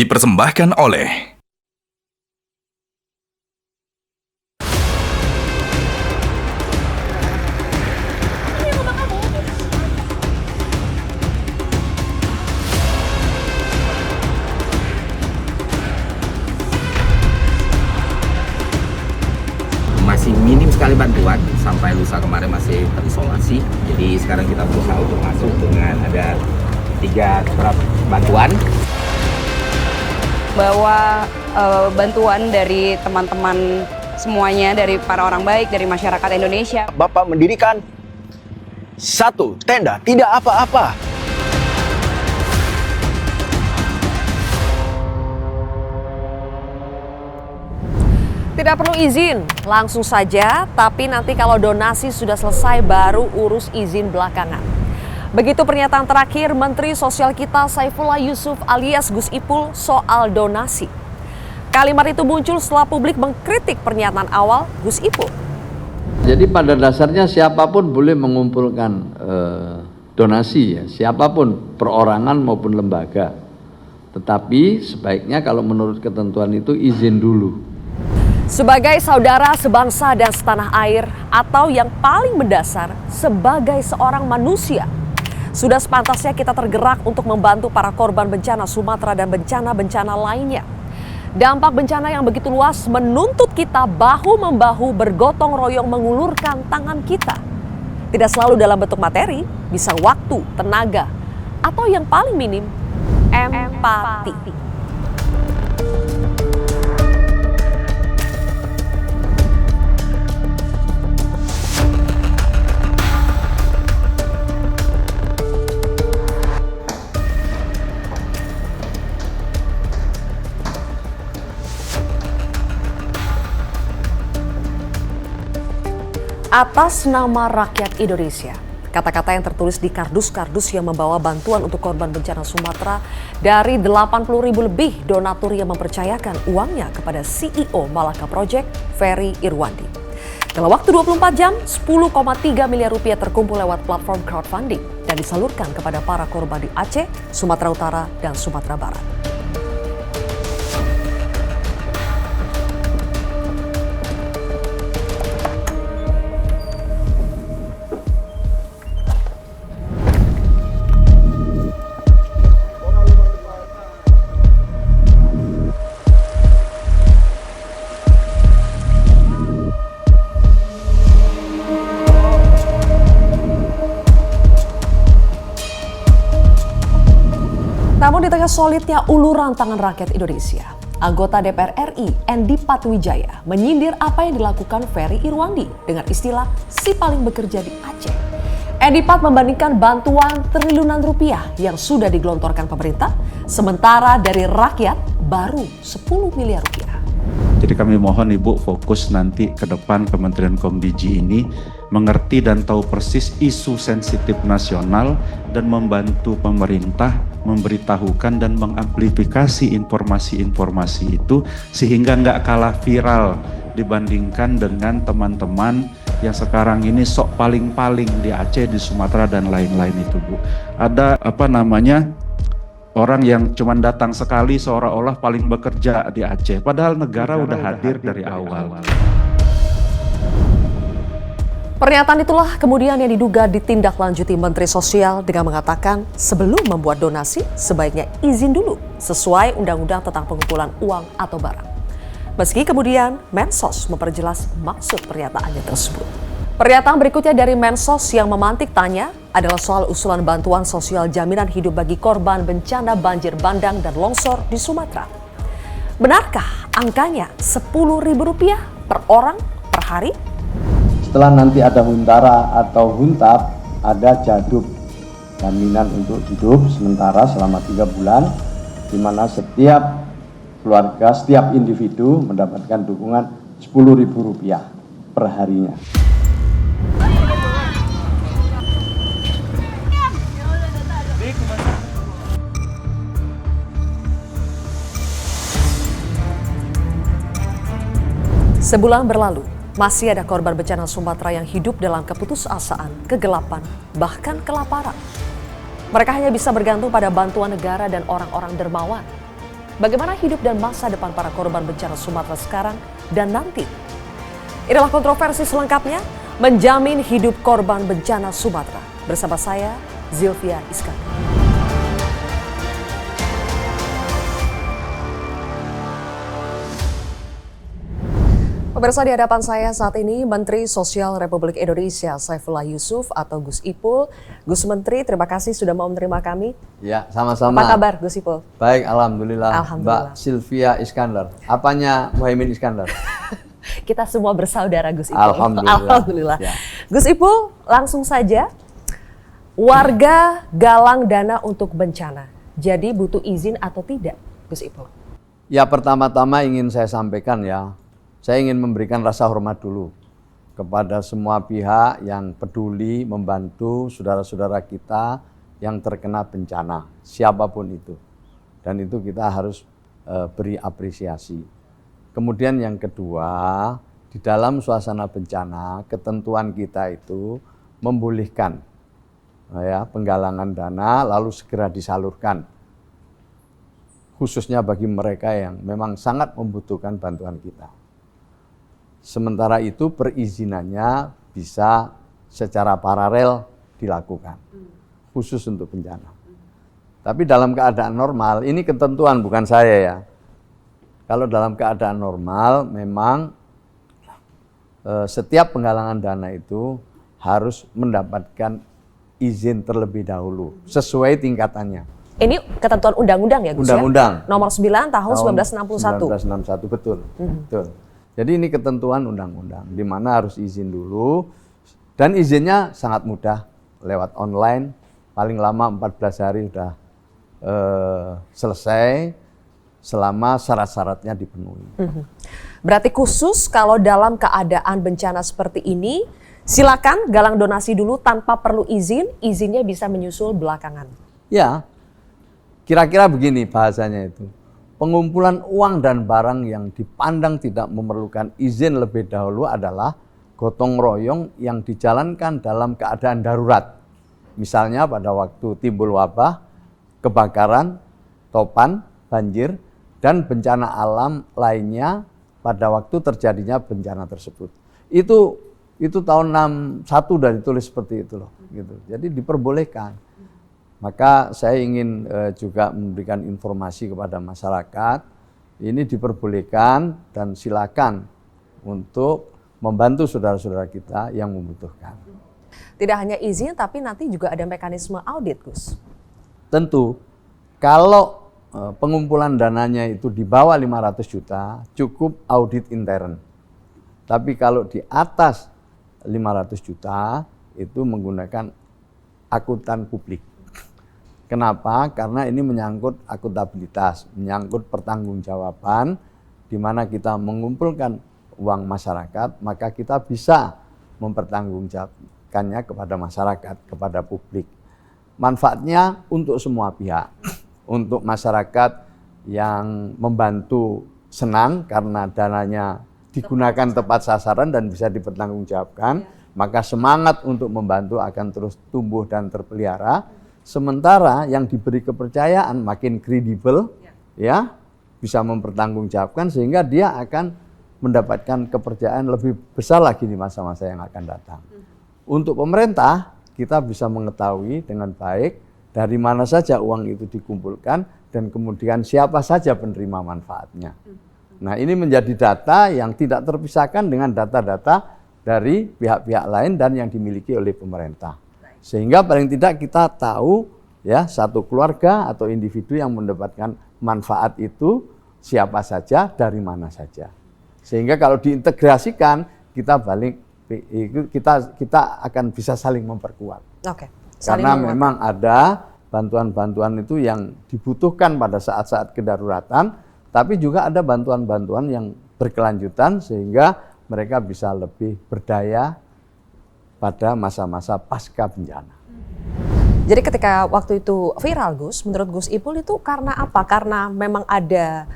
Dipersembahkan oleh masih minim sekali bantuan, sampai lusa kemarin masih terisolasi. Jadi sekarang kita berusaha untuk masuk dengan ada 3 truk bantuan. Bawa bantuan dari teman-teman semuanya, dari para orang baik, dari masyarakat Indonesia. Bapak mendirikan 1 tenda tidak apa-apa. Tidak perlu izin, langsung saja, tapi nanti kalau donasi sudah selesai baru urus izin belakangan. Begitu pernyataan terakhir Menteri Sosial kita Saifullah Yusuf alias Gus Ipul soal donasi. Kalimat itu muncul setelah publik mengkritik pernyataan awal Gus Ipul. Jadi pada dasarnya siapapun boleh mengumpulkan donasi ya, siapapun, perorangan maupun lembaga. Tetapi sebaiknya kalau menurut ketentuan itu izin dulu. Sebagai saudara sebangsa dan setanah air, atau yang paling mendasar, sebagai seorang manusia, sudah sepantasnya kita tergerak untuk membantu para korban bencana Sumatera dan bencana-bencana lainnya. Dampak bencana yang begitu luas menuntut kita bahu-membahu bergotong royong mengulurkan tangan kita. Tidak selalu dalam bentuk materi, bisa waktu, tenaga, atau yang paling minim, empati. Atas nama rakyat Indonesia, kata-kata yang tertulis di kardus-kardus yang membawa bantuan untuk korban bencana Sumatera dari 80.000 lebih donatur yang mempercayakan uangnya kepada CEO Malaka Project, Ferry Irwandi. Dalam waktu 24 jam, 10,3 miliar rupiah terkumpul lewat platform crowdfunding dan disalurkan kepada para korban di Aceh, Sumatera Utara, dan Sumatera Barat. Namun di tengah solidnya uluran tangan rakyat Indonesia, anggota DPR RI Endi Patwijaya menyindir apa yang dilakukan Ferry Irwandi dengan istilah si paling bekerja di Aceh. Endi Pat membandingkan bantuan triliunan rupiah yang sudah digelontorkan pemerintah, sementara dari rakyat baru 10 miliar rupiah. Jadi kami mohon Ibu fokus nanti ke depan Kementerian Komdiji ini mengerti dan tahu persis isu sensitif nasional dan membantu pemerintah memberitahukan dan mengamplifikasi informasi-informasi itu sehingga nggak kalah viral dibandingkan dengan teman-teman yang sekarang ini sok paling-paling di Aceh, di Sumatera dan lain-lain itu Bu. Ada orang yang cuma datang sekali seolah-olah paling bekerja di Aceh, padahal negara udah hadir dari awal. Pernyataan itulah kemudian yang diduga ditindaklanjuti Menteri Sosial dengan mengatakan sebelum membuat donasi sebaiknya izin dulu sesuai undang-undang tentang pengumpulan uang atau barang. Meski kemudian Mensos memperjelas maksud pernyataannya tersebut. Pernyataan berikutnya dari Mensos yang memantik tanya adalah soal usulan bantuan sosial jaminan hidup bagi korban bencana banjir bandang dan longsor di Sumatera. Benarkah angkanya Rp10.000 per orang per hari? Setelah nanti ada Huntara atau Huntap, ada Jadub, jaminan untuk hidup sementara selama 3 bulan, di mana setiap keluarga, setiap individu mendapatkan dukungan Rp10.000 per harinya. Sebulan berlalu, masih ada korban bencana Sumatera yang hidup dalam keputusasaan, kegelapan, bahkan kelaparan. Mereka hanya bisa bergantung pada bantuan negara dan orang-orang dermawan. bagaimana hidup dan masa depan para korban bencana Sumatera sekarang dan nanti. Inilah kontroversi selengkapnya, menjamin hidup korban bencana Sumatera. Bersama saya, Zilvia Iskandar. Pemirsa, di hadapan saya saat ini Menteri Sosial Republik Indonesia Saifullah Yusuf atau Gus Ipul. Gus Menteri, terima kasih sudah mau menerima kami. Ya, sama-sama. Apa kabar Gus Ipul? Baik, alhamdulillah. Alhamdulillah. Mbak Sylvia Iskandar. Apanya Muhaimin Iskandar? Kita semua bersaudara Gus Ipul. Alhamdulillah. Alhamdulillah. Ya. Gus Ipul, langsung saja. Warga galang dana untuk bencana. Jadi butuh izin atau tidak, Gus Ipul? Ya, pertama-tama ingin saya sampaikan ya. Saya ingin memberikan rasa hormat dulu kepada semua pihak yang peduli membantu saudara-saudara kita yang terkena bencana, siapapun itu. Dan itu kita harus beri apresiasi. Kemudian yang kedua, di dalam suasana bencana, ketentuan kita itu membolehkan ya, penggalangan dana lalu segera disalurkan. Khususnya bagi mereka yang memang sangat membutuhkan bantuan kita. Sementara itu perizinannya bisa secara paralel dilakukan, khusus untuk bencana. Tapi dalam keadaan normal, ini ketentuan bukan saya ya. Kalau dalam keadaan normal, memang setiap penggalangan dana itu harus mendapatkan izin terlebih dahulu, sesuai tingkatannya. Ini ketentuan undang-undang ya Gus Undang-undang. ya? Nomor 9 tahun 1961. 1961, betul. Betul. Jadi ini ketentuan undang-undang, di mana harus izin dulu, dan izinnya sangat mudah, lewat online, paling lama 14 hari sudah selesai, selama syarat-syaratnya dipenuhi. Berarti khusus kalau dalam keadaan bencana seperti ini, silakan galang donasi dulu tanpa perlu izin, izinnya bisa menyusul belakangan. Ya, kira-kira begini bahasanya itu. Pengumpulan uang dan barang yang dipandang tidak memerlukan izin lebih dahulu adalah gotong royong yang dijalankan dalam keadaan darurat. Misalnya pada waktu timbul wabah, kebakaran, topan, banjir, dan bencana alam lainnya pada waktu terjadinya bencana tersebut. Itu tahun 61 sudah ditulis seperti itu loh. Gitu. Jadi diperbolehkan. Maka saya ingin juga memberikan informasi kepada masyarakat, ini diperbolehkan dan silakan untuk membantu saudara-saudara kita yang membutuhkan. Tidak hanya izin, tapi nanti juga ada mekanisme audit, Gus. Tentu, kalau pengumpulan dananya itu di bawah 500 juta, cukup audit intern. Tapi kalau di atas 500 juta, itu menggunakan akuntan publik. Kenapa? Karena ini menyangkut akuntabilitas, menyangkut pertanggungjawaban, di mana kita mengumpulkan uang masyarakat, maka kita bisa mempertanggungjawabkannya kepada masyarakat, kepada publik. Manfaatnya untuk semua pihak, untuk masyarakat yang membantu senang karena dananya digunakan tepat sasaran dan bisa dipertanggungjawabkan, maka semangat untuk membantu akan terus tumbuh dan terpelihara. Sementara yang diberi kepercayaan makin kredibel, ya, bisa mempertanggungjawabkan sehingga dia akan mendapatkan kepercayaan lebih besar lagi di masa-masa yang akan datang. Untuk pemerintah, kita bisa mengetahui dengan baik dari mana saja uang itu dikumpulkan dan kemudian siapa saja penerima manfaatnya. Nah, ini menjadi data yang tidak terpisahkan dengan data-data dari pihak-pihak lain dan yang dimiliki oleh pemerintah. Sehingga paling tidak kita tahu ya satu keluarga atau individu yang mendapatkan manfaat itu siapa saja, dari mana saja. Sehingga kalau diintegrasikan kita akan bisa saling memperkuat. Oke. Karena memang ada bantuan-bantuan itu yang dibutuhkan pada saat-saat kedaruratan, tapi juga ada bantuan-bantuan yang berkelanjutan sehingga mereka bisa lebih berdaya pada masa-masa pasca bencana. Jadi ketika waktu itu viral, Gus, menurut Gus Ipul itu karena apa? Karena memang ada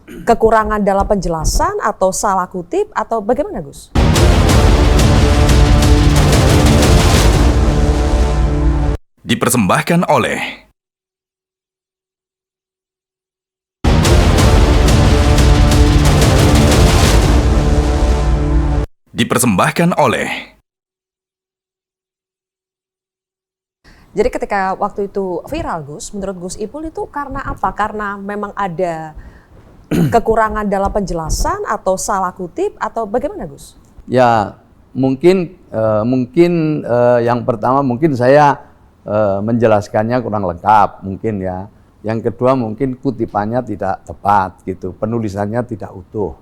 kekurangan dalam penjelasan atau salah kutip atau bagaimana, Gus? Dipersembahkan oleh dipersembahkan oleh Jadi ketika waktu itu viral Gus, menurut Gus Ipul itu karena apa? Karena memang ada kekurangan dalam penjelasan atau salah kutip atau bagaimana Gus? Ya mungkin yang pertama mungkin saya menjelaskannya kurang lengkap mungkin ya. Yang kedua mungkin kutipannya tidak tepat gitu, penulisannya tidak utuh.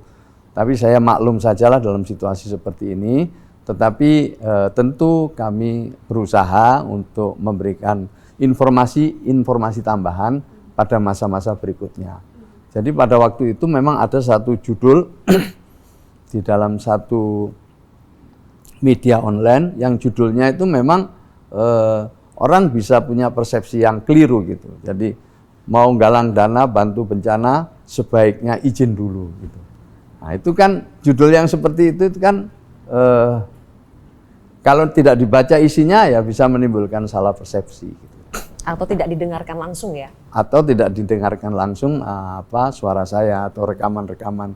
Tapi saya maklum sajalah dalam situasi seperti ini. Tetapi tentu kami berusaha untuk memberikan informasi tambahan pada masa-masa berikutnya. Jadi pada waktu itu memang ada satu judul di dalam satu media online yang judulnya itu memang orang bisa punya persepsi yang keliru gitu. Jadi mau galang dana bantu bencana sebaiknya izin dulu gitu. Nah itu kan judul yang seperti itu kan kalau tidak dibaca isinya ya bisa menimbulkan salah persepsi. Gitu. Atau tidak didengarkan langsung ya? Atau tidak didengarkan langsung suara saya atau rekaman-rekaman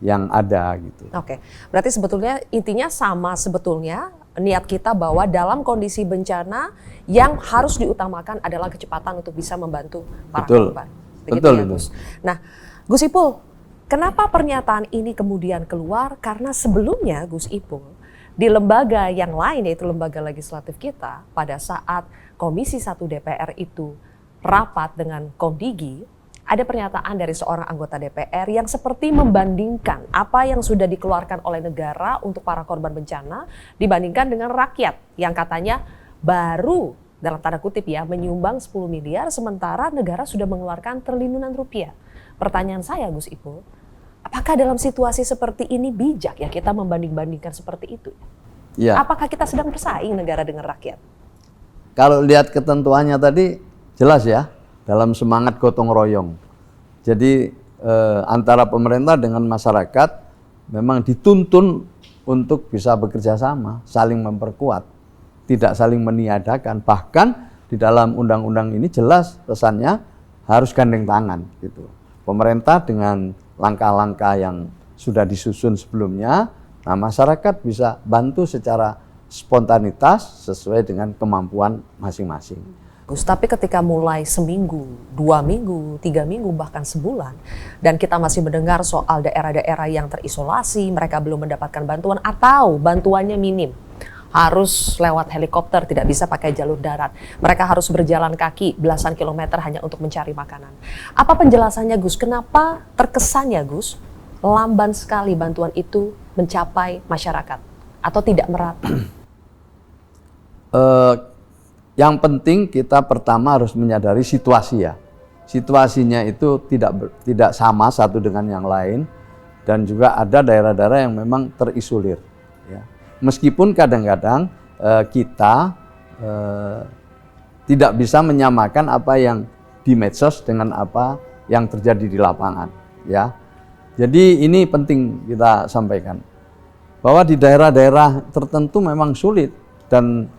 yang ada gitu. Oke, berarti sebetulnya intinya sama sebetulnya niat kita bahwa dalam kondisi bencana yang harus diutamakan adalah kecepatan untuk bisa membantu para korban. Begitu Betul ya, itu. Gus. Nah, Gus Ipul, kenapa pernyataan ini kemudian keluar? Karena sebelumnya Gus Ipul di lembaga yang lain yaitu lembaga legislatif kita pada saat Komisi 1 DPR itu rapat dengan Komdigi, ada pernyataan dari seorang anggota DPR yang seperti membandingkan apa yang sudah dikeluarkan oleh negara untuk para korban bencana dibandingkan dengan rakyat yang katanya baru dalam tanda kutip ya menyumbang 10 miliar sementara negara sudah mengeluarkan triliunan rupiah. Pertanyaan saya Gus Ipul, apakah dalam situasi seperti ini bijak ya kita membanding-bandingkan seperti itu? Ya. Apakah kita sedang bersaing negara dengan rakyat? Kalau lihat ketentuannya tadi jelas ya, dalam semangat gotong royong. Jadi antara pemerintah dengan masyarakat memang dituntun untuk bisa bekerja sama, saling memperkuat, tidak saling meniadakan. Bahkan di dalam undang-undang ini jelas pesannya harus gandeng tangan gitu. Pemerintah dengan langkah-langkah yang sudah disusun sebelumnya, nah masyarakat bisa bantu secara spontanitas sesuai dengan kemampuan masing-masing. Gus, tapi ketika mulai seminggu, 2 minggu, 3 minggu, bahkan sebulan, dan kita masih mendengar soal daerah-daerah yang terisolasi, mereka belum mendapatkan bantuan atau bantuannya minim, harus lewat helikopter, tidak bisa pakai jalur darat. Mereka harus berjalan kaki belasan kilometer hanya untuk mencari makanan. Apa penjelasannya Gus? Kenapa terkesannya Gus, lamban sekali bantuan itu mencapai masyarakat atau tidak merata? Yang penting kita pertama harus menyadari situasi ya. Situasinya itu tidak sama satu dengan yang lain dan juga ada daerah-daerah yang memang terisolir. Ya. Meskipun kadang-kadang kita tidak bisa menyamakan apa yang di medsos dengan apa yang terjadi di lapangan. Ya. Jadi ini penting kita sampaikan bahwa di daerah-daerah tertentu memang sulit dan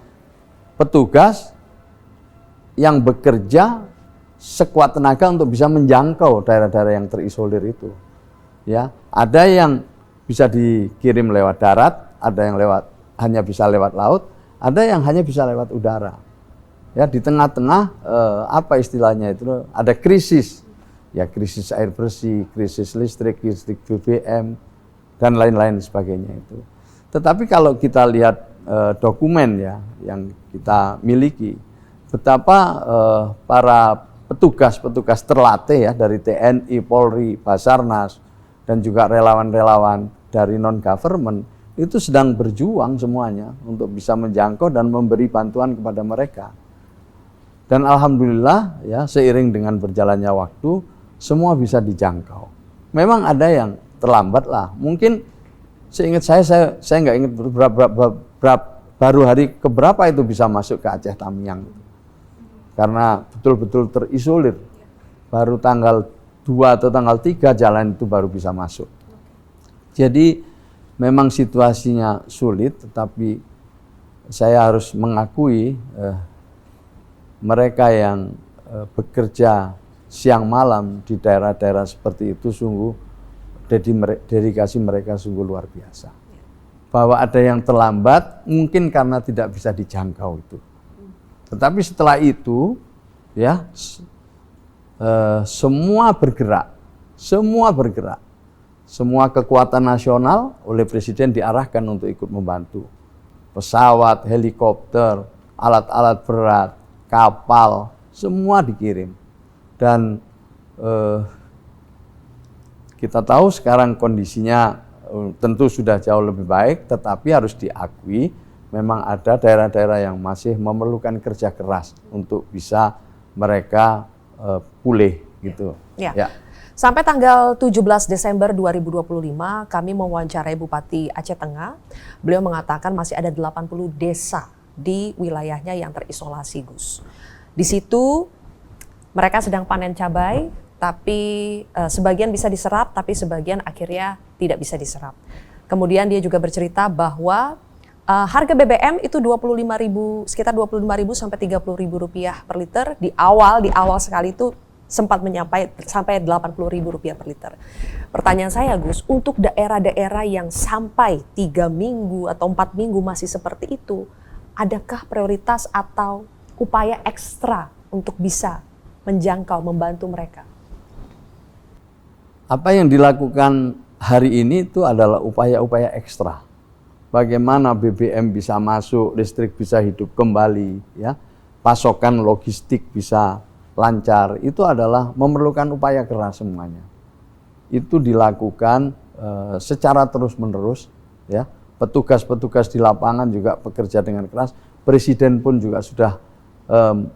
petugas yang bekerja sekuat tenaga untuk bisa menjangkau daerah-daerah yang terisolir itu. Ya, ada yang bisa dikirim lewat darat, ada yang hanya bisa lewat laut, ada yang hanya bisa lewat udara. Ya, di tengah-tengah apa istilahnya itu ada krisis. Ya, krisis air bersih, krisis listrik BBM dan lain-lain sebagainya itu. Tetapi kalau kita lihat dokumen ya yang kita miliki, betapa para petugas-petugas terlatih ya dari TNI, Polri, Basarnas dan juga relawan-relawan dari non-government itu sedang berjuang semuanya untuk bisa menjangkau dan memberi bantuan kepada mereka. Dan alhamdulillah ya seiring dengan berjalannya waktu semua bisa dijangkau. Memang ada yang terlambat lah. Mungkin seingat saya nggak ingat baru hari keberapa itu bisa masuk ke Aceh Tamiang. Karena betul-betul terisolir. Baru tanggal 2 atau tanggal 3 jalan itu baru bisa masuk. Jadi memang situasinya sulit, tetapi saya harus mengakui mereka yang bekerja siang malam di daerah-daerah seperti itu sungguh dedikasi mereka sungguh luar biasa. bahwa ada yang terlambat mungkin karena tidak bisa dijangkau itu. Tetapi setelah itu ya semua bergerak. Semua kekuatan nasional oleh Presiden diarahkan untuk ikut membantu. Pesawat, helikopter, alat-alat berat, kapal, semua dikirim. Dan kita tahu sekarang kondisinya tentu sudah jauh lebih baik, tetapi harus diakui memang ada daerah-daerah yang masih memerlukan kerja keras untuk bisa mereka pulih gitu. Ya. Ya. Sampai tanggal 17 Desember 2025 kami mewawancarai Bupati Aceh Tengah. Beliau mengatakan masih ada 80 desa di wilayahnya yang terisolasi, Gus. Di situ mereka sedang panen cabai, tapi sebagian bisa diserap, tapi sebagian akhirnya tidak bisa diserap. Kemudian dia juga bercerita bahwa harga BBM itu sekitar 25.000 sampai 30.000 rupiah per liter. Di awal sekali itu sempat sampai 80.000 rupiah per liter. Pertanyaan saya, Gus, untuk daerah-daerah yang sampai 3 minggu atau 4 minggu masih seperti itu, adakah prioritas atau upaya ekstra untuk bisa menjangkau, membantu mereka? Apa yang dilakukan hari ini itu adalah upaya-upaya ekstra. Bagaimana BBM bisa masuk, listrik bisa hidup kembali, ya, pasokan logistik bisa lancar. Itu adalah memerlukan upaya keras semuanya. Itu dilakukan secara terus-menerus, ya. Petugas-petugas di lapangan juga bekerja dengan keras. Presiden pun juga sudah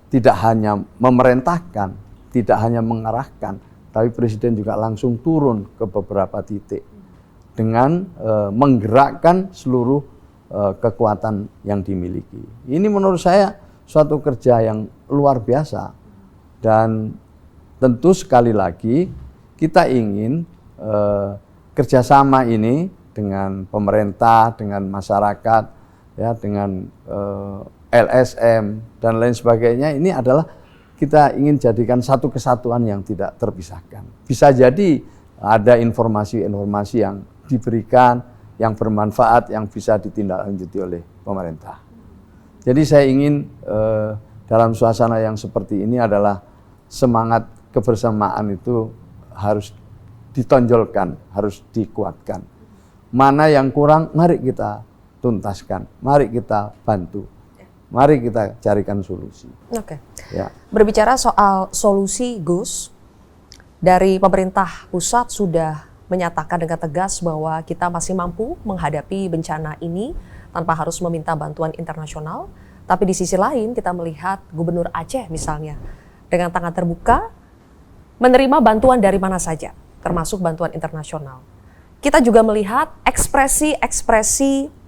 tidak hanya memerintahkan, tidak hanya mengarahkan, tapi Presiden juga langsung turun ke beberapa titik dengan menggerakkan seluruh kekuatan yang dimiliki. Ini menurut saya suatu kerja yang luar biasa, dan tentu sekali lagi kita ingin kerjasama ini dengan pemerintah, dengan masyarakat, ya, dengan LSM dan lain sebagainya, ini adalah kita ingin jadikan satu kesatuan yang tidak terpisahkan. Bisa jadi ada informasi-informasi yang diberikan, yang bermanfaat, yang bisa ditindaklanjuti oleh pemerintah. Jadi saya ingin dalam suasana yang seperti ini adalah semangat kebersamaan itu harus ditonjolkan, harus dikuatkan. Mana yang kurang, mari kita tuntaskan, mari kita bantu. Mari kita carikan solusi. Oke. Ya. Berbicara soal solusi, Gus, dari pemerintah pusat sudah menyatakan dengan tegas bahwa kita masih mampu menghadapi bencana ini tanpa harus meminta bantuan internasional. Tapi di sisi lain kita melihat Gubernur Aceh misalnya dengan tangan terbuka menerima bantuan dari mana saja, termasuk bantuan internasional. Kita juga melihat ekspresi-ekspresi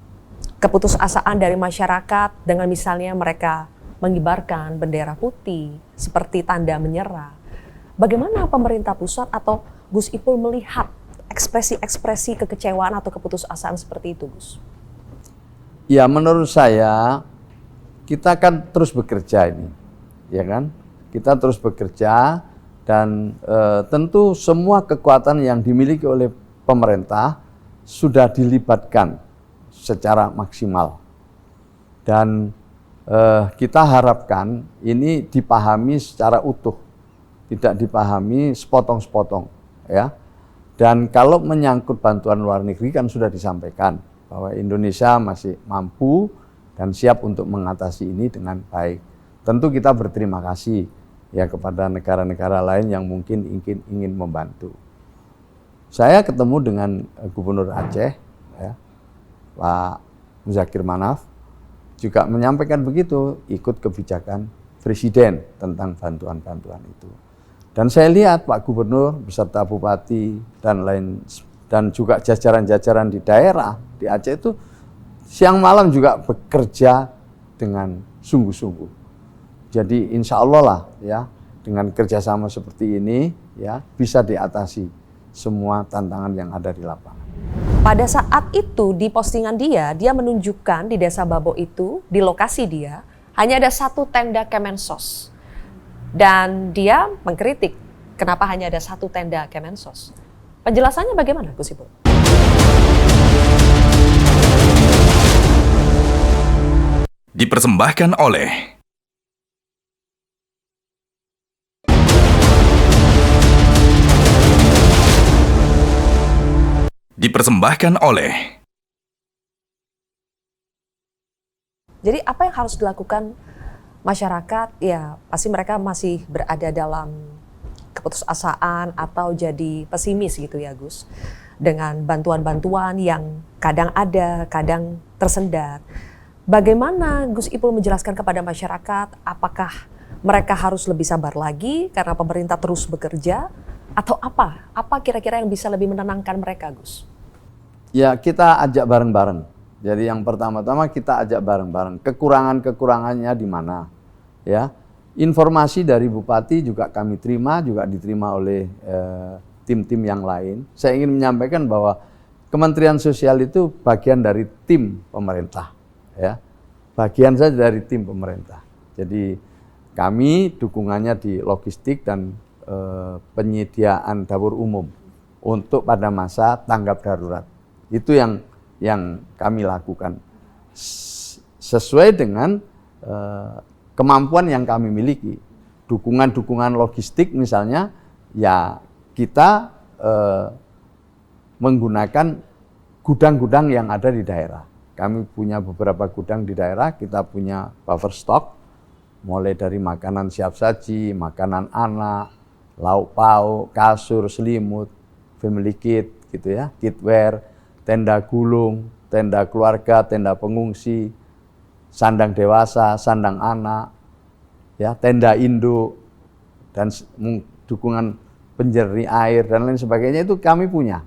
keputusasaan dari masyarakat dengan misalnya mereka mengibarkan bendera putih seperti tanda menyerah. Bagaimana pemerintah pusat atau Gus Ipul melihat ekspresi-ekspresi kekecewaan atau keputusasaan seperti itu, Gus? Ya, menurut saya kita kan terus bekerja ini, ya kan? Kita terus bekerja dan tentu semua kekuatan yang dimiliki oleh pemerintah sudah dilibatkan secara maksimal. Dan kita harapkan ini dipahami secara utuh, tidak dipahami sepotong-sepotong, ya. Dan kalau menyangkut bantuan luar negeri kan sudah disampaikan bahwa Indonesia masih mampu dan siap untuk mengatasi ini dengan baik. Tentu kita berterima kasih ya kepada negara-negara lain yang mungkin ingin membantu. Saya ketemu dengan Gubernur Aceh, ya, Pak Muzakir Manaf, juga menyampaikan begitu, ikut kebijakan Presiden tentang bantuan-bantuan itu. Dan saya lihat Pak Gubernur beserta Bupati dan juga jajaran-jajaran di daerah di Aceh itu siang malam juga bekerja dengan sungguh-sungguh. Jadi insya Allah lah ya, dengan kerjasama seperti ini ya bisa diatasi semua tantangan yang ada di lapangan. Pada saat itu di postingan dia menunjukkan di Desa Babo itu, di lokasi dia, hanya ada satu tenda Kemensos. Dan dia mengkritik kenapa hanya ada satu tenda Kemensos. Penjelasannya bagaimana, Gus Ipul? Dipersembahkan oleh Jadi apa yang harus dilakukan masyarakat? Ya pasti mereka masih berada dalam keputusasaan atau jadi pesimis gitu ya Gus. Dengan bantuan-bantuan yang kadang ada, kadang tersendat. Bagaimana Gus Ipul menjelaskan kepada masyarakat apakah mereka harus lebih sabar lagi karena pemerintah terus bekerja atau apa? Apa kira-kira yang bisa lebih menenangkan mereka Gus? Ya kita ajak bareng-bareng. Jadi yang pertama-tama kita ajak bareng-bareng. Kekurangan-kekurangannya di mana? Ya, informasi dari Bupati juga kami terima, juga diterima oleh tim-tim yang lain. Saya ingin menyampaikan bahwa Kementerian Sosial itu bagian dari tim pemerintah, ya, bagian saja dari tim pemerintah. Jadi kami dukungannya di logistik dan penyediaan dapur umum untuk pada masa tanggap darurat. Itu yang kami lakukan sesuai dengan kemampuan yang kami miliki. Dukungan-dukungan logistik misalnya, ya kita menggunakan gudang-gudang yang ada di daerah. Kami punya beberapa gudang di daerah, kita punya buffer stock, mulai dari makanan siap saji, makanan anak, lauk pauk, kasur, selimut, family kit, gitu ya, kitwear, tenda gulung, tenda keluarga, tenda pengungsi, sandang dewasa, sandang anak, ya, tenda induk, dan dukungan penjernih air dan lain sebagainya itu kami punya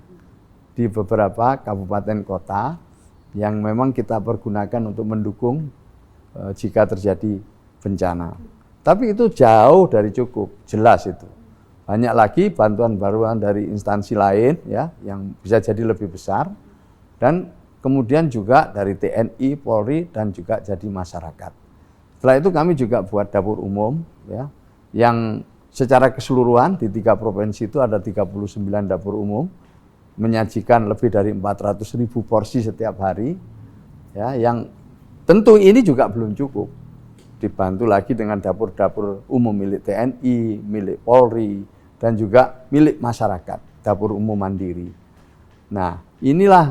di beberapa kabupaten kota yang memang kita pergunakan untuk mendukung jika terjadi bencana. Tapi itu jauh dari cukup, jelas itu. Banyak lagi bantuan-bantuan dari instansi lain ya yang bisa jadi lebih besar. Dan kemudian juga dari TNI, Polri, dan juga jadi masyarakat. Setelah itu kami juga buat dapur umum, ya, yang secara keseluruhan di 3 provinsi itu ada 39 dapur umum, menyajikan lebih dari 400.000 porsi setiap hari, ya, yang tentu ini juga belum cukup. Dibantu lagi dengan dapur-dapur umum milik TNI, milik Polri, dan juga milik masyarakat, dapur umum mandiri. Nah, inilah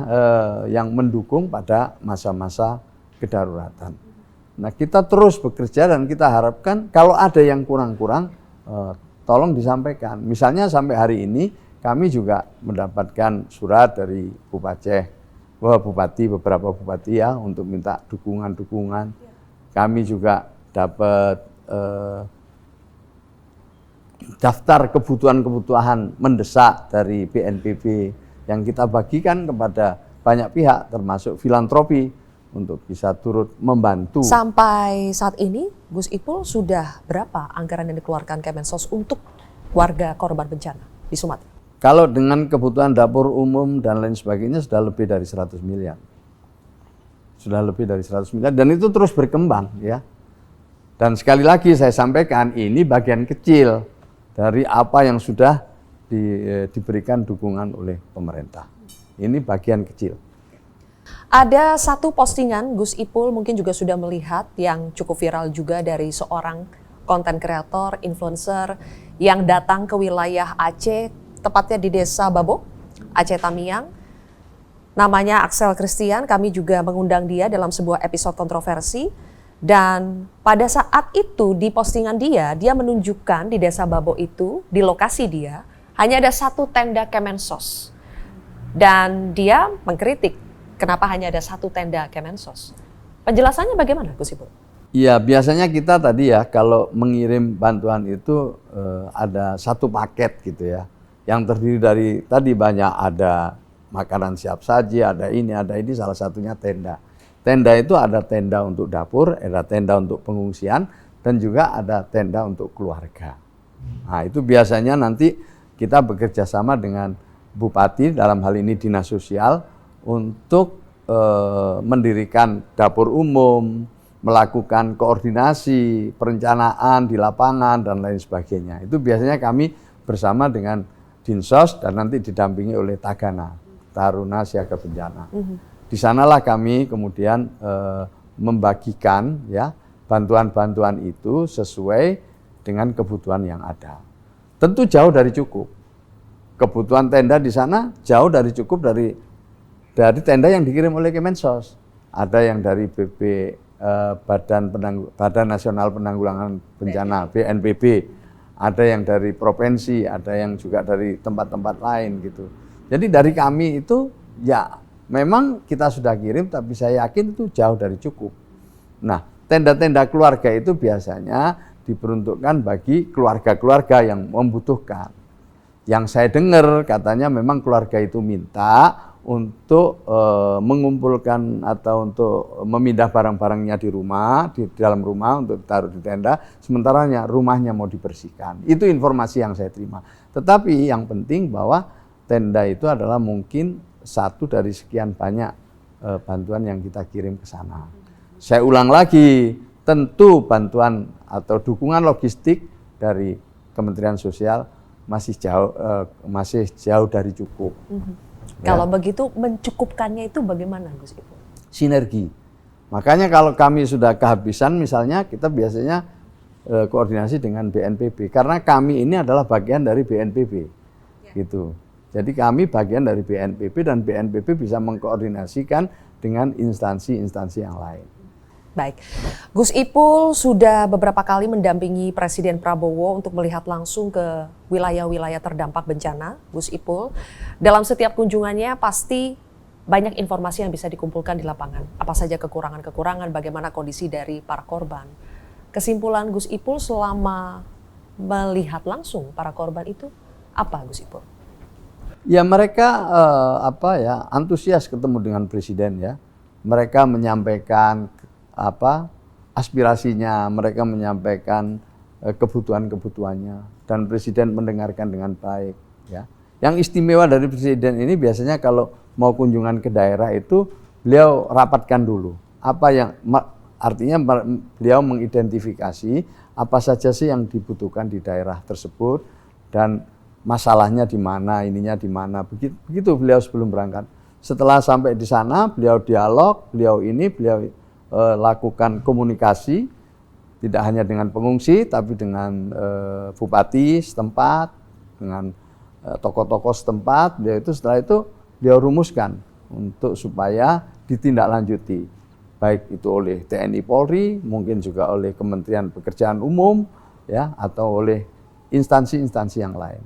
yang mendukung pada masa-masa kedaruratan. Nah, kita terus bekerja dan kita harapkan kalau ada yang kurang-kurang, tolong disampaikan. Misalnya sampai hari ini kami juga mendapatkan surat dari Bupati, beberapa bupati ya, untuk minta dukungan-dukungan. Kami juga dapat daftar kebutuhan-kebutuhan mendesak dari BNPB yang kita bagikan kepada banyak pihak termasuk filantropi untuk bisa turut membantu. Sampai saat ini Gus Ipul sudah berapa anggaran yang dikeluarkan Kemensos untuk warga korban bencana di Sumatera? Kalau dengan kebutuhan dapur umum dan lain sebagainya sudah lebih dari 100 miliar. Sudah lebih dari 100 miliar dan itu terus berkembang ya. Dan sekali lagi saya sampaikan ini bagian kecil dari apa yang sudah diberikan dukungan oleh pemerintah. Ini bagian kecil. Ada satu postingan Gus Ipul mungkin juga sudah melihat yang cukup viral juga dari seorang konten kreator, influencer yang datang ke wilayah Aceh, tepatnya di Desa Babo, Aceh Tamiang. Namanya Axel Christian, kami juga mengundang dia dalam sebuah episode kontroversi. Dan pada saat itu di postingan dia menunjukkan di Desa Babo itu, di lokasi dia, hanya ada satu tenda Kemensos. Dan dia mengkritik kenapa hanya ada satu tenda Kemensos. Penjelasannya bagaimana Gus Ipul? Iya, biasanya kita tadi ya kalau mengirim bantuan itu ada satu paket gitu ya. Yang terdiri dari tadi banyak ada makanan siap saji, ada ini, salah satunya tenda. Tenda itu ada tenda untuk dapur, ada tenda untuk pengungsian, dan juga ada tenda untuk keluarga. Nah itu biasanya nanti kita bekerja sama dengan Bupati, dalam hal ini Dinas Sosial, untuk mendirikan dapur umum, melakukan koordinasi, perencanaan di lapangan, dan lain sebagainya. Itu biasanya kami bersama dengan Dinsos dan nanti didampingi oleh Tagana, Taruna Siaga Bencana. Di sanalah kami kemudian membagikan ya bantuan-bantuan itu sesuai dengan kebutuhan yang ada. Tentu jauh dari cukup. Kebutuhan tenda di sana jauh dari cukup dari tenda yang dikirim oleh Kemensos. Ada yang dari Badan Nasional Penanggulangan Bencana BNPB, ada yang dari provinsi, ada yang juga dari tempat-tempat lain gitu. Jadi dari kami itu ya memang kita sudah kirim, tapi saya yakin itu jauh dari cukup. Nah, tenda-tenda keluarga itu biasanya diperuntukkan bagi keluarga-keluarga yang membutuhkan. Yang saya dengar katanya memang keluarga itu minta untuk mengumpulkan atau untuk memindah barang-barangnya di rumah, di dalam rumah untuk ditaruh di tenda, sementara rumahnya mau dibersihkan. Itu informasi yang saya terima. Tetapi yang penting bahwa tenda itu adalah mungkin satu dari sekian banyak bantuan yang kita kirim ke sana. Saya ulang lagi, tentu bantuan atau dukungan logistik dari Kementerian Sosial masih jauh dari cukup. Ya. Kalau begitu mencukupkannya itu bagaimana, Gus Ipul? Sinergi. Makanya kalau kami sudah kehabisan misalnya kita biasanya koordinasi dengan BNPB karena kami ini adalah bagian dari BNPB. Ya. Gitu. Jadi kami bagian dari BNPB dan BNPB bisa mengkoordinasikan dengan instansi-instansi yang lain. Baik, Gus Ipul sudah beberapa kali mendampingi Presiden Prabowo untuk melihat langsung ke wilayah-wilayah terdampak bencana. Gus Ipul, dalam setiap kunjungannya pasti banyak informasi yang bisa dikumpulkan di lapangan. Apa saja kekurangan-kekurangan, bagaimana kondisi dari para korban. Kesimpulan Gus Ipul selama melihat langsung para korban itu apa, Gus Ipul? Ya mereka antusias ketemu dengan Presiden ya. Mereka menyampaikan aspirasinya, mereka menyampaikan kebutuhan-kebutuhannya dan Presiden mendengarkan dengan baik ya. Yang istimewa dari Presiden ini biasanya kalau mau kunjungan ke daerah itu beliau rapatkan dulu apa yang artinya beliau mengidentifikasi apa saja sih yang dibutuhkan di daerah tersebut dan masalahnya di mana, ininya di mana. Begitu beliau sebelum berangkat. Setelah sampai di sana beliau dialog, beliau lakukan komunikasi tidak hanya dengan pengungsi tapi dengan bupati setempat, dengan tokoh-tokoh setempat. Setelah itu beliau rumuskan untuk supaya ditindaklanjuti baik itu oleh TNI Polri, mungkin juga oleh Kementerian Pekerjaan Umum ya atau oleh instansi-instansi yang lain.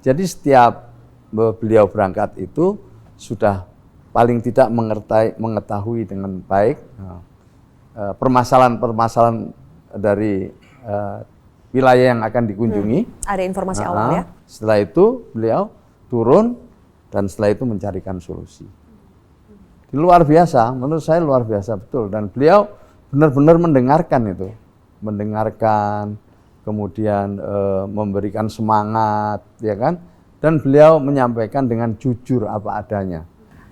Jadi setiap beliau berangkat itu sudah paling tidak mengetahui dengan baik permasalahan-permasalahan dari wilayah yang akan dikunjungi. Ada informasi awal ya? Setelah itu beliau turun dan setelah itu mencarikan solusi. Luar biasa, menurut saya luar biasa betul. Dan beliau benar-benar mendengarkan itu. Mendengarkan, kemudian memberikan semangat, ya kan? Dan beliau menyampaikan dengan jujur apa adanya.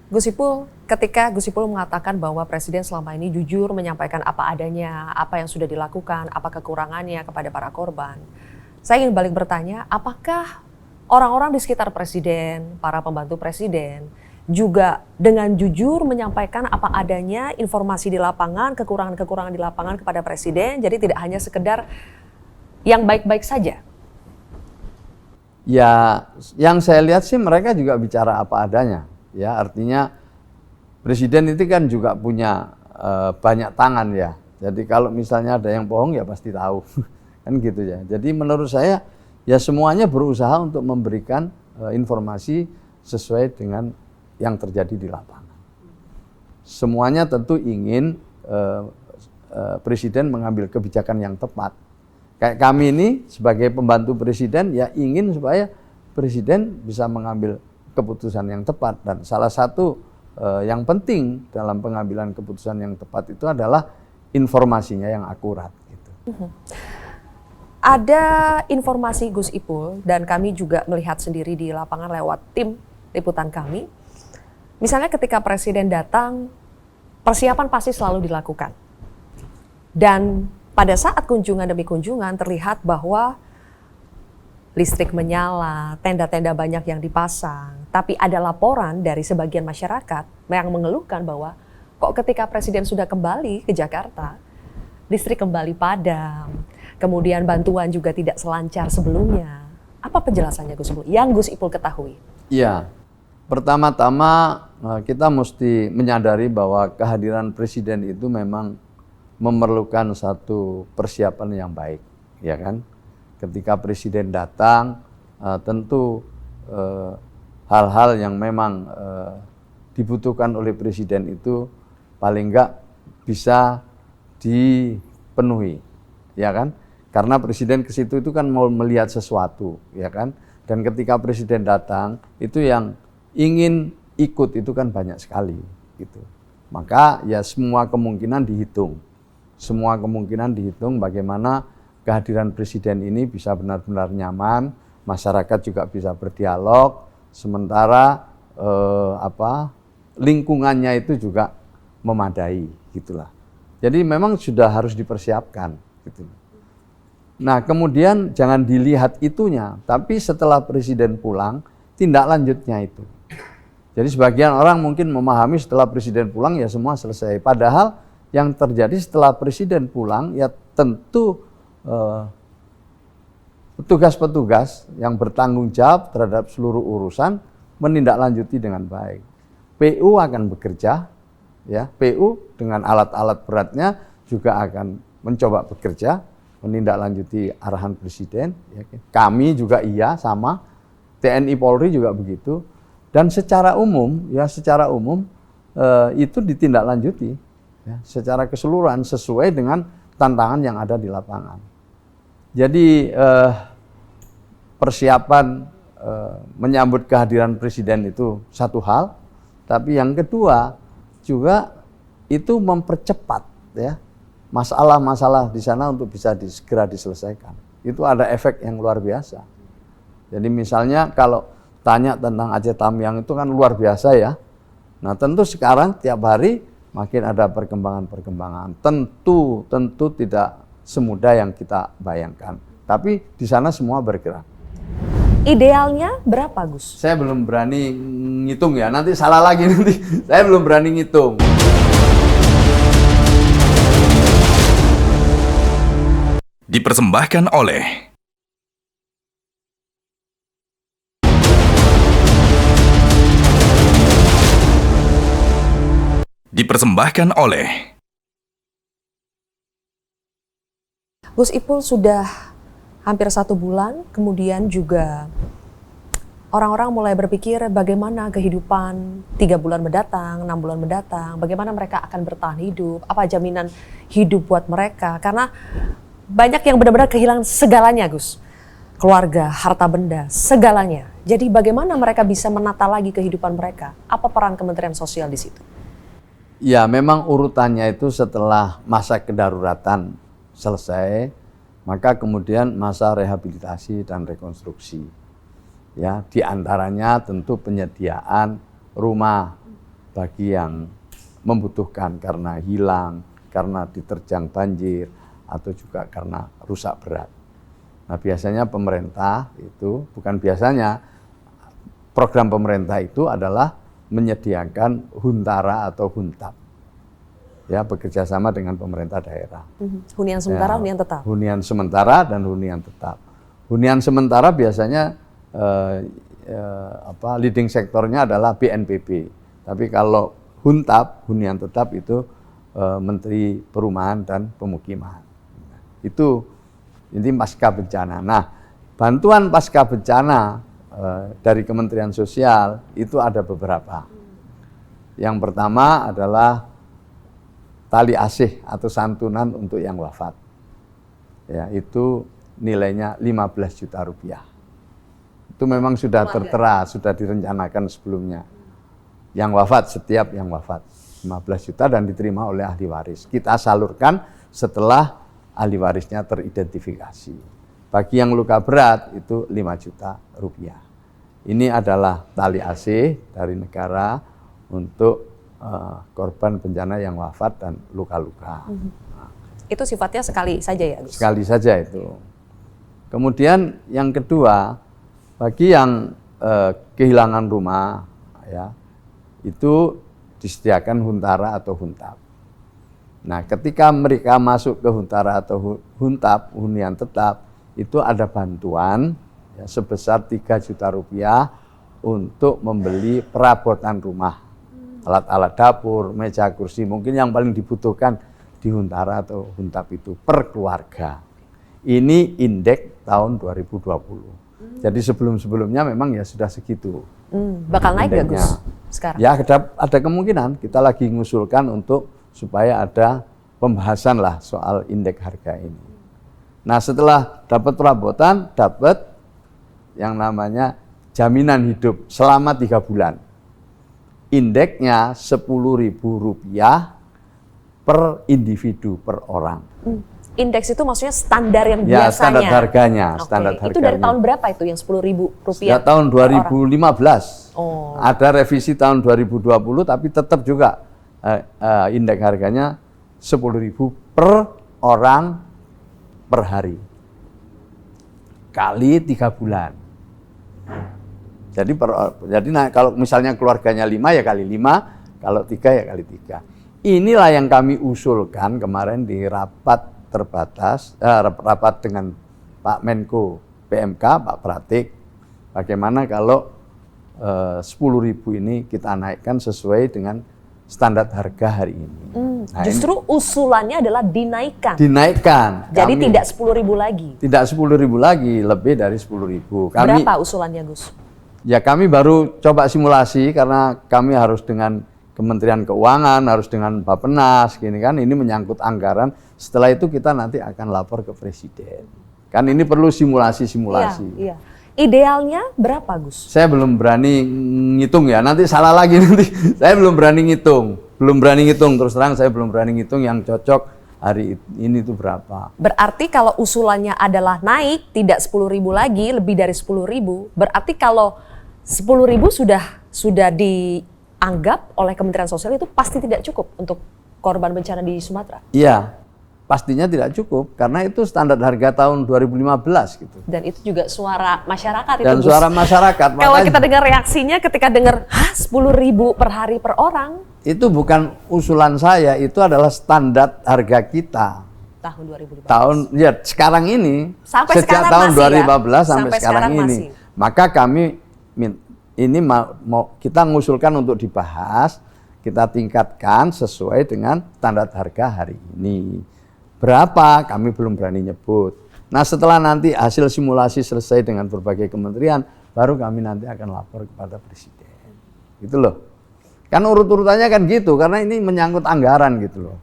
Gus Ipul, ketika Gus Ipul mengatakan bahwa Presiden selama ini jujur menyampaikan apa adanya, apa yang sudah dilakukan, apa kekurangannya kepada para korban. Saya ingin balik bertanya, apakah orang-orang di sekitar Presiden, para pembantu Presiden, juga dengan jujur menyampaikan apa adanya informasi di lapangan, kekurangan-kekurangan di lapangan kepada Presiden, jadi tidak hanya sekedar yang baik-baik saja? Ya, yang saya lihat sih mereka juga bicara apa adanya. Ya, artinya Presiden itu kan juga punya banyak tangan ya. Jadi kalau misalnya ada yang bohong ya pasti tahu. Kan gitu ya. Jadi menurut saya ya semuanya berusaha untuk memberikan informasi sesuai dengan yang terjadi di lapangan. Semuanya tentu ingin Presiden mengambil kebijakan yang tepat. Kayak kami ini sebagai pembantu Presiden ya ingin supaya Presiden bisa mengambil keputusan yang tepat, dan salah satu yang penting dalam pengambilan keputusan yang tepat itu adalah informasinya yang akurat. Gitu. Ada informasi Gus Ipul dan kami juga melihat sendiri di lapangan lewat tim liputan kami. Misalnya ketika Presiden datang, persiapan pasti selalu dilakukan. Dan pada saat kunjungan demi kunjungan terlihat bahwa listrik menyala, tenda-tenda banyak yang dipasang, tapi ada laporan dari sebagian masyarakat yang mengeluhkan bahwa Kok ketika Presiden sudah kembali ke Jakarta, listrik kembali padam, kemudian bantuan juga tidak selancar sebelumnya. Apa penjelasannya Gus Ipul? Yang Gus Ipul ketahui? Iya, pertama-tama kita mesti menyadari bahwa kehadiran Presiden itu memang memerlukan satu persiapan yang baik, ya kan? Ketika Presiden datang, tentu hal-hal yang memang dibutuhkan oleh Presiden itu paling enggak bisa dipenuhi, ya kan? Karena Presiden ke situ itu kan mau melihat sesuatu, ya kan? Dan ketika Presiden datang, itu yang ingin ikut itu kan banyak sekali, gitu. Maka ya semua kemungkinan dihitung. Semua kemungkinan dihitung bagaimana kehadiran Presiden ini bisa benar-benar nyaman, masyarakat juga bisa berdialog, sementara lingkungannya itu juga memadai, gitulah. Jadi memang sudah harus dipersiapkan, gitu. Nah, kemudian jangan dilihat itunya, tapi setelah Presiden pulang, tindak lanjutnya itu. Jadi sebagian orang mungkin memahami setelah Presiden pulang ya semua selesai. Padahal yang terjadi setelah Presiden pulang ya tentu petugas-petugas yang bertanggung jawab terhadap seluruh urusan menindaklanjuti dengan baik. PU akan bekerja, ya, PU dengan alat-alat beratnya juga akan mencoba bekerja, menindaklanjuti arahan Presiden. Ya. Kami juga iya sama, TNI Polri juga begitu. Dan secara umum, itu ditindaklanjuti, ya, secara keseluruhan sesuai dengan tantangan yang ada di lapangan. Jadi persiapan menyambut kehadiran Presiden itu satu hal, tapi yang kedua juga itu mempercepat, ya, masalah-masalah di sana untuk bisa segera diselesaikan. Itu ada efek yang luar biasa. Jadi misalnya kalau tanya tentang Aceh Tamiang itu kan luar biasa ya. Nah tentu sekarang tiap hari makin ada perkembangan-perkembangan. Tentu tidak semudah yang kita bayangkan. Tapi di sana semua bergerak. Idealnya berapa, Gus? Saya belum berani ngitung ya, nanti salah lagi nanti. Saya belum berani ngitung. Dipersembahkan oleh Gus Ipul sudah hampir 1 bulan, kemudian juga orang-orang mulai berpikir bagaimana kehidupan 3 bulan mendatang, 6 bulan mendatang, bagaimana mereka akan bertahan hidup, apa jaminan hidup buat mereka. Karena banyak yang benar-benar kehilangan segalanya, Gus. Keluarga, harta benda, segalanya. Jadi bagaimana mereka bisa menata lagi kehidupan mereka? Apa peran Kementerian Sosial di situ? Ya, memang urutannya itu setelah masa kedaruratan selesai, maka kemudian masa rehabilitasi dan rekonstruksi. Ya, di antaranya tentu penyediaan rumah bagi yang membutuhkan karena hilang, karena diterjang banjir, atau juga karena rusak berat. Nah, biasanya pemerintah itu, bukan biasanya, program pemerintah itu adalah menyediakan huntara atau huntap. Ya, bekerja sama dengan pemerintah daerah. Hunian sementara, ya, hunian tetap. Hunian sementara dan hunian tetap. Hunian sementara biasanya leading sektornya adalah BNPB. Tapi kalau huntap, hunian tetap itu Menteri Perumahan dan Pemukiman. Itu ini pasca bencana. Nah, bantuan pasca bencana dari Kementerian Sosial itu ada beberapa. Yang pertama adalah tali asih atau santunan untuk yang wafat. Ya, itu nilainya 15 juta rupiah. Itu memang sudah tertera, sudah direncanakan sebelumnya. Yang wafat, setiap yang wafat 15 juta dan diterima oleh ahli waris. Kita salurkan setelah ahli warisnya teridentifikasi. Bagi yang luka berat itu 5 juta rupiah. Ini adalah tali asih dari negara untuk korban bencana yang wafat dan luka-luka. Itu sifatnya sekali saja ya, Gus? Sekali saja itu. Kemudian yang kedua, bagi yang kehilangan rumah, ya, itu disediakan huntara atau huntap. Nah, ketika mereka masuk ke huntara atau huntap, hunian tetap, itu ada bantuan ya, sebesar 3 juta rupiah untuk membeli perabotan rumah, alat-alat dapur, meja, kursi, mungkin yang paling dibutuhkan di huntara atau huntap itu per keluarga. Ini indeks tahun 2020. Jadi sebelum-sebelumnya memang ya sudah segitu. Bakal naik nggak, Gus, indeksnya. sekarang? Ya ada kemungkinan, kita lagi mengusulkan untuk supaya ada pembahasan lah soal indeks harga ini. Nah, setelah dapat perabotan, dapat yang namanya jaminan hidup selama 3 bulan. Indeksnya Rp10.000 per individu per orang. Indeks itu maksudnya standar yang Ya, biasanya? standar harganya. Oke. Standar Itu harganya. dari tahun berapa itu yang Rp10.000? Sejak tahun 2015. Oh. Ada revisi tahun 2020, tapi tetap juga indeks harganya Rp10.000 per orang per hari. Kali 3 bulan. Jadi kalau misalnya keluarganya 5 ya kali 5, kalau 3 ya kali 3. Inilah yang kami usulkan kemarin di rapat terbatas, rapat dengan Pak Menko PMK, Pak Pratik. Bagaimana kalau 10.000 ini kita naikkan sesuai dengan standar harga hari ini. Nah, Justru usulannya adalah dinaikkan. dinaikkan. Jadi Kami tidak 10.000 lagi. tidak 10.000 lagi, lebih dari 10.000. Kami Berapa usulannya, Gus? Ya kami baru coba simulasi karena kami harus dengan Kementerian Keuangan, harus dengan Bappenas, gini kan, ini menyangkut anggaran. Setelah itu kita nanti akan lapor ke Presiden. Kan ini perlu simulasi-simulasi. Iya. Idealnya berapa, Gus? Saya belum berani ngitung ya, nanti salah lagi nanti. Saya belum berani ngitung, terus terang saya belum berani ngitung yang cocok hari ini itu berapa. Berarti kalau usulannya adalah naik, tidak 10.000 lagi, lebih dari 10.000, berarti kalau 10.000 sudah dianggap oleh Kementerian Sosial itu pasti tidak cukup untuk korban bencana di Sumatera. Iya, pastinya tidak cukup karena itu standar harga tahun 2015 gitu. Dan itu juga suara masyarakat itu, Dan Gus. suara masyarakat. Kalau makanya kita dengar reaksinya ketika dengar 10.000 per hari per orang itu bukan usulan saya, itu adalah standar harga kita. tahun 2015. Ya sekarang ini Sampai sejak sekarang tahun masih 2015 ya? sampai sekarang ini. masih. Maka kami ini mau kita mengusulkan untuk dibahas, kita tingkatkan sesuai dengan standar harga hari ini. Berapa kami belum berani nyebut. Nah, setelah nanti hasil simulasi selesai dengan berbagai kementerian, baru kami nanti akan lapor kepada Presiden. Gitu loh. Kan urut-urutannya kan gitu, karena ini menyangkut anggaran gitu loh.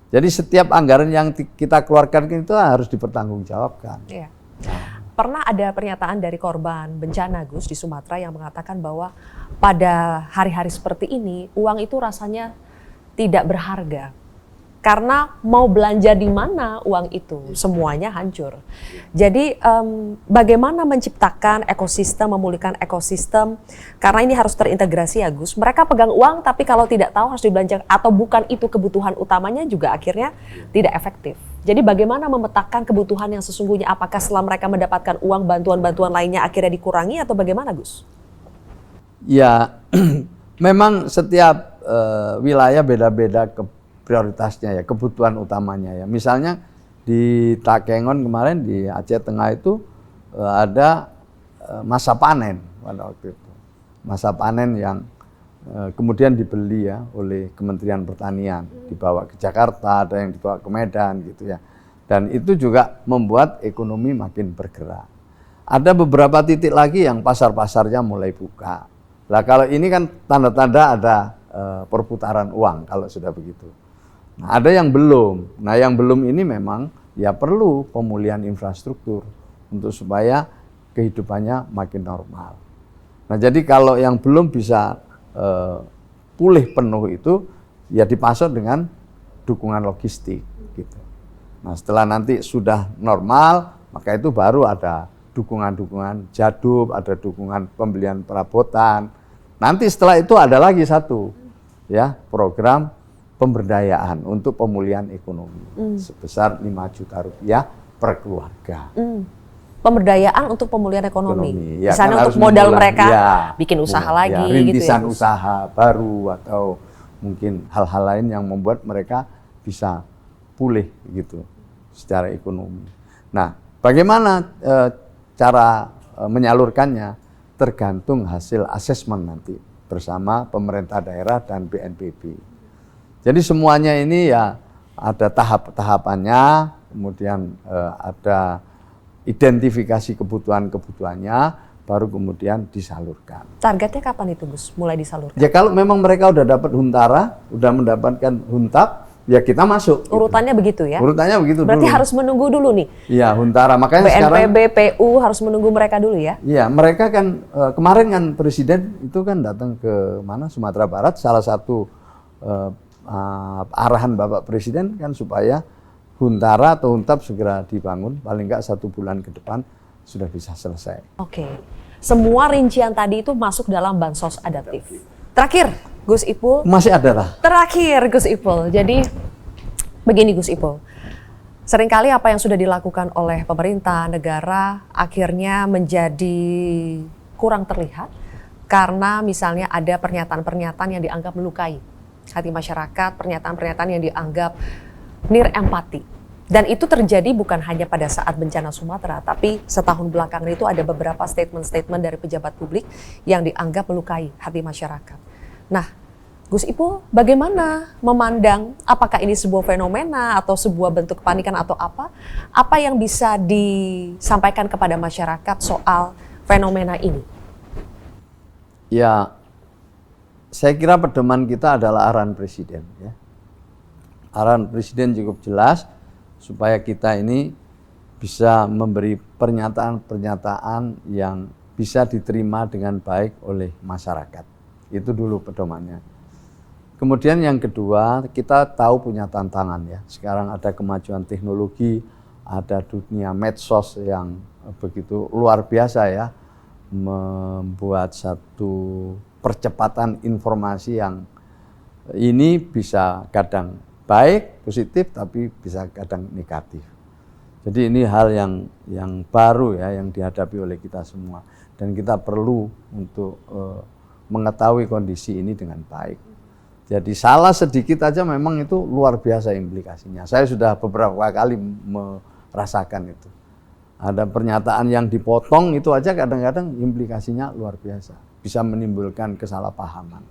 Jadi setiap anggaran yang kita keluarkan itu harus dipertanggungjawabkan. Iya. Pernah ada pernyataan dari korban bencana, Gus, di Sumatera yang mengatakan bahwa pada hari-hari seperti ini uang itu rasanya tidak berharga. Karena mau belanja di mana uang itu, semuanya hancur. Jadi bagaimana menciptakan ekosistem, memulihkan ekosistem, karena ini harus terintegrasi ya, Gus. Mereka pegang uang tapi kalau tidak tahu harus dibelanjakan atau bukan itu kebutuhan utamanya juga akhirnya tidak efektif. Jadi bagaimana memetakan kebutuhan yang sesungguhnya, apakah setelah mereka mendapatkan uang, bantuan-bantuan lainnya akhirnya dikurangi atau bagaimana, Gus? Ya, memang setiap wilayah beda-beda prioritasnya ya, kebutuhan utamanya ya. Misalnya di Takengon kemarin di Aceh Tengah itu ada masa panen pada waktu itu. Masa panen yang kemudian dibeli ya oleh Kementerian Pertanian, dibawa ke Jakarta, ada yang dibawa ke Medan gitu ya. Dan itu juga membuat ekonomi makin bergerak. Ada beberapa titik lagi yang pasar-pasarnya mulai buka. Nah, kalau ini kan tanda-tanda ada perputaran uang kalau sudah begitu. Nah, ada yang belum. Nah, yang belum ini memang ya perlu pemulihan infrastruktur untuk supaya kehidupannya makin normal. Nah, jadi kalau yang belum bisa pulih penuh itu ya dipasok dengan dukungan logistik gitu. Nah, setelah nanti sudah normal, maka itu baru ada dukungan-dukungan jadub, ada dukungan pembelian perabotan. Nanti setelah itu ada lagi satu ya, program pemberdayaan untuk pemulihan ekonomi sebesar 5 juta rupiah per keluarga. Pemberdayaan untuk pemulihan ekonomi. Ya, misalnya kan untuk modal memulai, mereka ya, bikin usaha lagi rintisan gitu ya, usaha baru atau mungkin hal-hal lain yang membuat mereka bisa pulih gitu secara ekonomi. Nah, bagaimana cara menyalurkannya tergantung hasil asesmen nanti bersama pemerintah daerah dan BNPB. Jadi semuanya ini ya ada tahap-tahapannya, kemudian ada identifikasi kebutuhan-kebutuhannya, baru kemudian disalurkan. Targetnya kapan itu Gus mulai disalurkan? Ya kalau memang mereka udah dapat huntara, udah mendapatkan huntap, ya kita masuk. Urutannya gitu. Begitu ya? Urutannya begitu. Berarti dulu. harus menunggu dulu nih. Iya, huntara. Makanya sekarang BNPB, PU harus menunggu mereka dulu ya? Iya, mereka kan kemarin kan Presiden itu kan datang ke mana, Sumatera Barat, salah satu arahan Bapak Presiden kan supaya huntara atau huntap segera dibangun, paling nggak 1 bulan ke depan sudah bisa selesai. Oke, semua rincian tadi itu masuk dalam bansos adaptif. Terakhir, Gus Ipul. Masih ada lah. Terakhir, Gus Ipul. Jadi begini Gus Ipul, seringkali apa yang sudah dilakukan oleh pemerintah, negara akhirnya menjadi kurang terlihat karena misalnya ada pernyataan-pernyataan yang dianggap melukai hati masyarakat, pernyataan-pernyataan yang dianggap nir empati. Dan itu terjadi bukan hanya pada saat bencana Sumatera, tapi setahun belakangan itu ada beberapa statement-statement dari pejabat publik yang dianggap melukai hati masyarakat. Nah, Gus Ipul bagaimana memandang apakah ini sebuah fenomena atau sebuah bentuk kepanikan atau apa? Apa yang bisa disampaikan kepada masyarakat soal fenomena ini? Ya, saya kira pedoman kita adalah arahan Presiden. Ya. Arahan Presiden cukup jelas supaya kita ini bisa memberi pernyataan-pernyataan yang bisa diterima dengan baik oleh masyarakat. Itu dulu pedomannya. Kemudian yang kedua, kita tahu punya tantangan ya. Sekarang ada kemajuan teknologi, ada dunia medsos yang begitu luar biasa ya, membuat satu percepatan informasi yang ini bisa kadang baik, positif, tapi bisa kadang negatif. Jadi ini hal yang baru ya, yang dihadapi oleh kita semua. Dan kita perlu untuk mengetahui kondisi ini dengan baik. Jadi salah sedikit aja memang itu luar biasa implikasinya. Saya sudah beberapa kali merasakan itu. Ada pernyataan yang dipotong itu aja kadang-kadang implikasinya luar biasa. Bisa menimbulkan kesalahpahaman.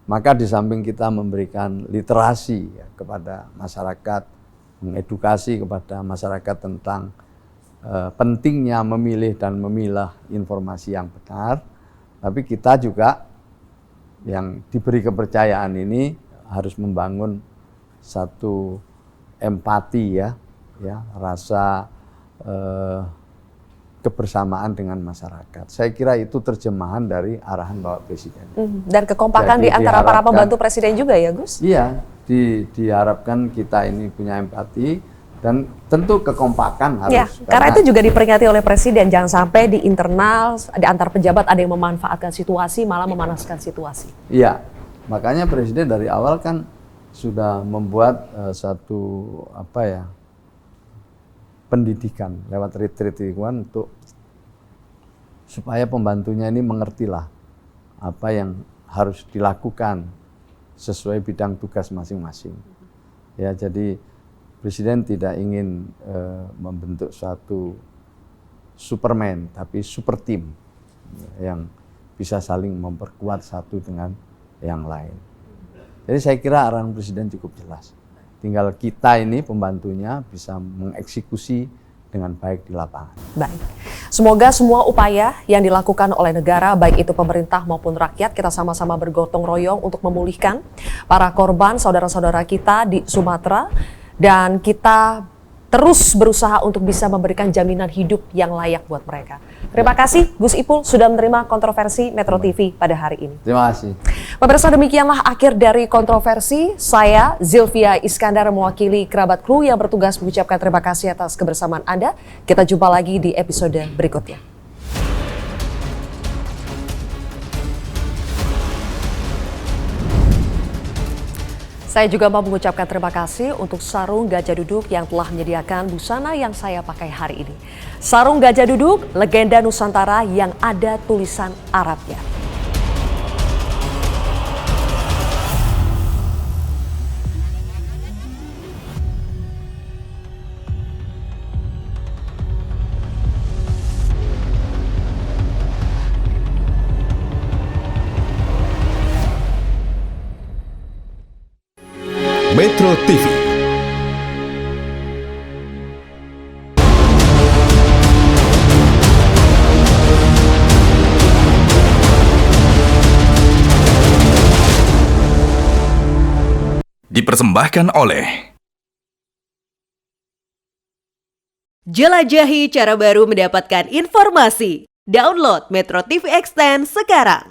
Maka di samping kita memberikan literasi ya, kepada masyarakat, mengedukasi kepada masyarakat tentang pentingnya memilih dan memilah informasi yang benar, tapi kita juga yang diberi kepercayaan ini harus membangun satu empati ya rasa kebersamaan dengan masyarakat. Saya kira itu terjemahan dari arahan Bapak Presiden. Dan kekompakan di antara para pembantu Presiden juga ya Gus? Iya, diharapkan kita ini punya empati dan tentu kekompakan harus. Ya, karena itu juga diperingati oleh Presiden, jangan sampai di internal, di antar pejabat ada yang memanfaatkan situasi, malah memanaskan situasi. Iya, makanya Presiden dari awal kan sudah membuat satu pendidikan lewat retreat untuk supaya pembantunya ini mengertilah apa yang harus dilakukan sesuai bidang tugas masing-masing. Ya, jadi Presiden tidak ingin membentuk suatu Superman, tapi super team yang bisa saling memperkuat satu dengan yang lain. Jadi saya kira arahan Presiden cukup jelas. Tinggal kita ini pembantunya bisa mengeksekusi dengan baik di lapangan. Baik, semoga semua upaya yang dilakukan oleh negara, baik itu pemerintah maupun rakyat, kita sama-sama bergotong royong untuk memulihkan para korban, saudara-saudara kita di Sumatera, dan kita terus berusaha untuk bisa memberikan jaminan hidup yang layak buat mereka. Terima kasih Gus Ipul sudah menerima kontroversi Metro TV pada hari ini. Terima kasih. Pemirsa, demikianlah akhir dari kontroversi. Saya Zilvia Iskandar mewakili kerabat kru yang bertugas mengucapkan terima kasih atas kebersamaan Anda. Kita jumpa lagi di episode berikutnya. Saya juga mau mengucapkan terima kasih untuk Sarung Gajah Duduk yang telah menyediakan busana yang saya pakai hari ini. Sarung Gajah Duduk, legenda Nusantara yang ada tulisan Arabnya. Metro TV. Dipersembahkan oleh Jelajahi cara baru mendapatkan informasi. Download Metro TV Extend sekarang.